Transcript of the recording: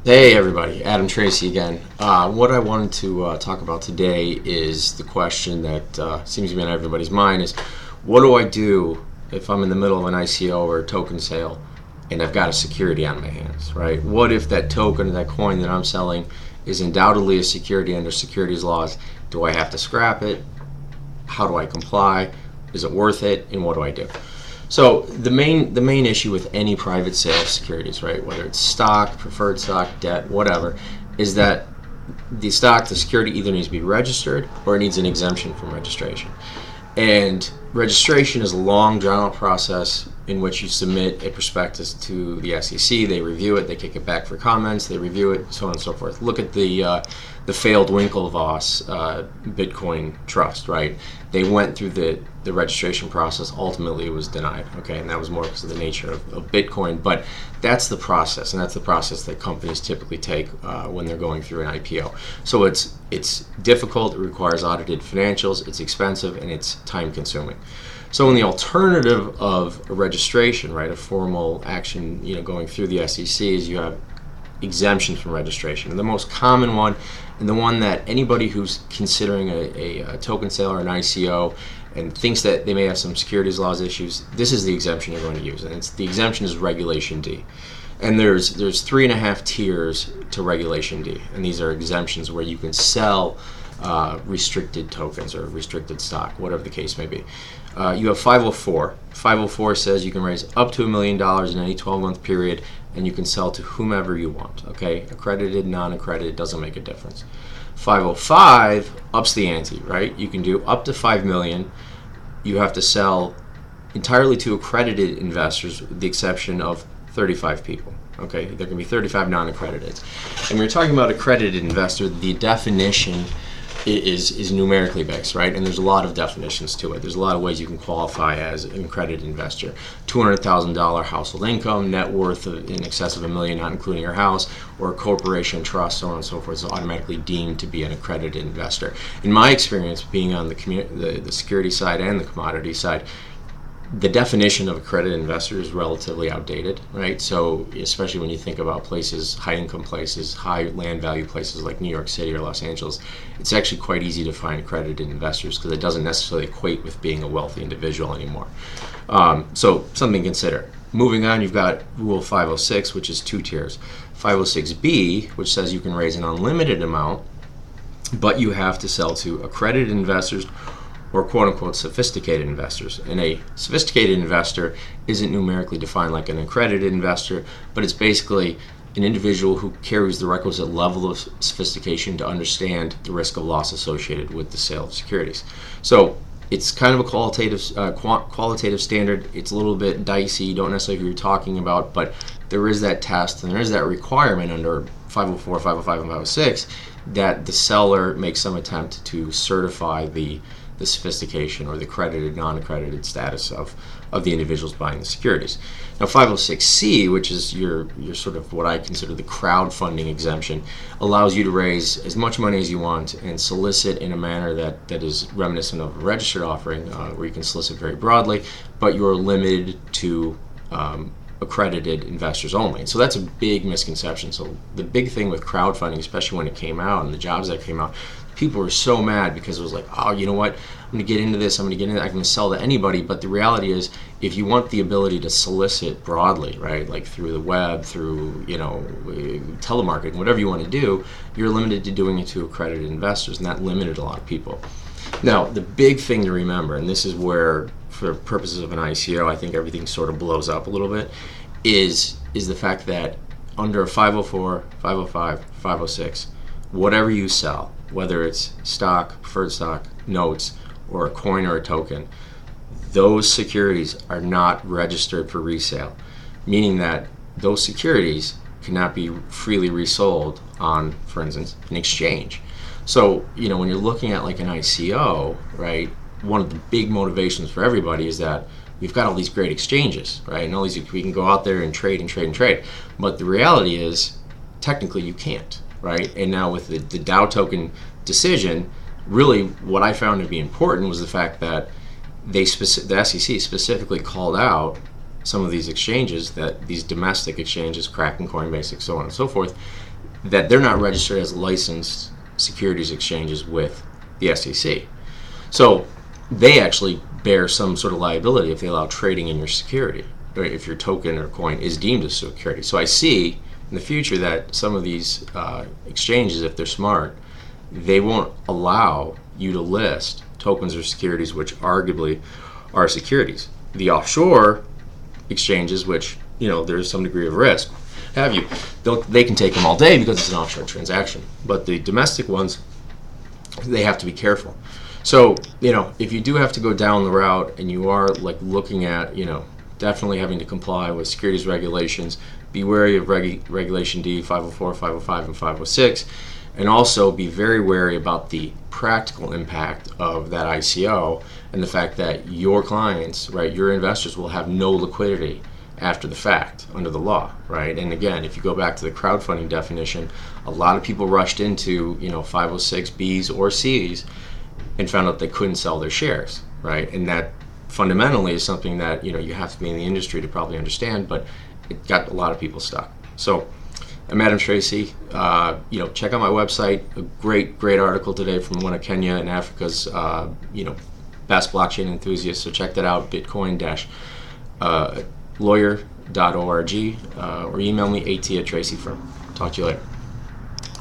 Hey everybody, Adam Tracy again. What I wanted to talk about today is the question that seems to be on everybody's mind is, what do I do if I'm in the middle of an ICO or a token sale and I've got a security on my hands, right? What if that token or that coin that I'm selling is undoubtedly a security under securities laws? Do I have to scrap it? How do I comply? Is it worth it? And what do I do? So the main issue with any private sale of securities, right, whether it's stock, preferred stock, debt, whatever, is that the security either needs to be registered or it needs an exemption from registration. And registration is a long, drawn-out process in which you submit a prospectus to the SEC. They review it, they kick it back for comments, they review it, so on and so forth. Look at the failed Winklevoss Bitcoin trust, right? They went through the registration process. Ultimately, it was denied. Okay, and that was more because of the nature of Bitcoin. But that's the process, and that's the process that companies typically take when they're going through an IPO. So it's difficult. It requires audited financials. It's expensive, and it's time-consuming. So in the alternative of a registration, right, a formal action, going through the SEC, is you have exemptions from registration. And the most common one, and the one that anybody who's considering a token sale or an ICO and thinks that they may have some securities laws issues, this is the exemption you're going to use. And the exemption is Regulation D. And there's 3.5 tiers to Regulation D. And these are exemptions where you can sell restricted tokens or restricted stock, whatever the case may be. You have 504. 504 says you can raise up to $1 million in any 12-month period, and you can sell to whomever you want. Okay, accredited, non-accredited, doesn't make a difference. 505 ups the ante, right? You can do up to $5 million. You have to sell entirely to accredited investors, with the exception of 35 people. Okay, there can be 35 non-accredited. And when you're talking about accredited investor, the definition is numerically based, right? And there's a lot of definitions to it. There's a lot of ways you can qualify as an accredited investor. $200,000 household income, net worth in excess of $1 million, not including your house, or a corporation, trust, so on and so forth, is automatically deemed to be an accredited investor. In my experience, being on the security side and the commodity side, the definition of accredited investor is relatively outdated, right? So especially when you think about places, high-income places, high land value places like New York City or Los Angeles, it's actually quite easy to find accredited investors because it doesn't necessarily equate with being a wealthy individual anymore. So something to consider. Moving on, you've got Rule 506, which is 2 tiers. 506B, which says you can raise an unlimited amount, but you have to sell to accredited investors or quote-unquote sophisticated investors. And a sophisticated investor isn't numerically defined like an accredited investor, but it's basically an individual who carries the requisite level of sophistication to understand the risk of loss associated with the sale of securities. So it's kind of a qualitative standard. It's a little bit dicey. You don't necessarily know who you're talking about, but there is that test and there is that requirement under 504, 505, and 506 that the seller makes some attempt to certify the sophistication or the accredited, non-accredited status of the individuals buying the securities. Now 506C, which is your sort of what I consider the crowdfunding exemption, allows you to raise as much money as you want and solicit in a manner that is reminiscent of a registered offering, where you can solicit very broadly, but you're limited to accredited investors only. And so that's a big misconception. So the big thing with crowdfunding, especially when it came out and the Jobs Act came out, people were so mad because it was like, oh, you know what, I'm going to get into this, I'm going to sell to anybody. But the reality is, if you want the ability to solicit broadly, right, like through the web, through, telemarketing, whatever you want to do, you're limited to doing it to accredited investors, and that limited a lot of people. Now, the big thing to remember, and this is where, for purposes of an ICO, I think everything sort of blows up a little bit, is the fact that under 504, 505, 506, whatever you sell, whether it's stock, preferred stock, notes, or a coin or a token, those securities are not registered for resale, meaning that those securities cannot be freely resold on, for instance, an exchange. So, when you're looking at like an ICO, right, one of the big motivations for everybody is that we've got all these great exchanges, right, and all these, we can go out there and trade and trade and trade. But the reality is, technically, you can't. Right? And now with the Dow token decision, really what I found to be important was the fact that the SEC specifically called out some of these exchanges, that these domestic exchanges, Kraken, Coinbase, so on and so forth, that they're not registered as licensed securities exchanges with the SEC. So they actually bear some sort of liability if they allow trading in your security, or if your token or coin is deemed a security. So I see in the future that some of these exchanges, if they're smart, they won't allow you to list tokens or securities which arguably are securities. The offshore exchanges, which there's some degree of risk, they can take them all day because it's an offshore transaction. But the domestic ones, they have to be careful. So if you do have to go down the route and you are looking at definitely having to comply with securities regulations, be wary of Regulation D, 504, 505, and 506, and also be very wary about the practical impact of that ICO and the fact that your clients, right, your investors will have no liquidity after the fact under the law, right? And again, if you go back to the crowdfunding definition, a lot of people rushed into 506 Bs or Cs and found out they couldn't sell their shares, right? And that fundamentally is something that you have to be in the industry to probably understand, but it got a lot of people stuck. So Madam Tracy, check out my website. A great article today from one of Kenya and Africa's best blockchain enthusiasts. So check that out, bitcoin-lawyer.org, or email me at tracyfirm. Talk to you later.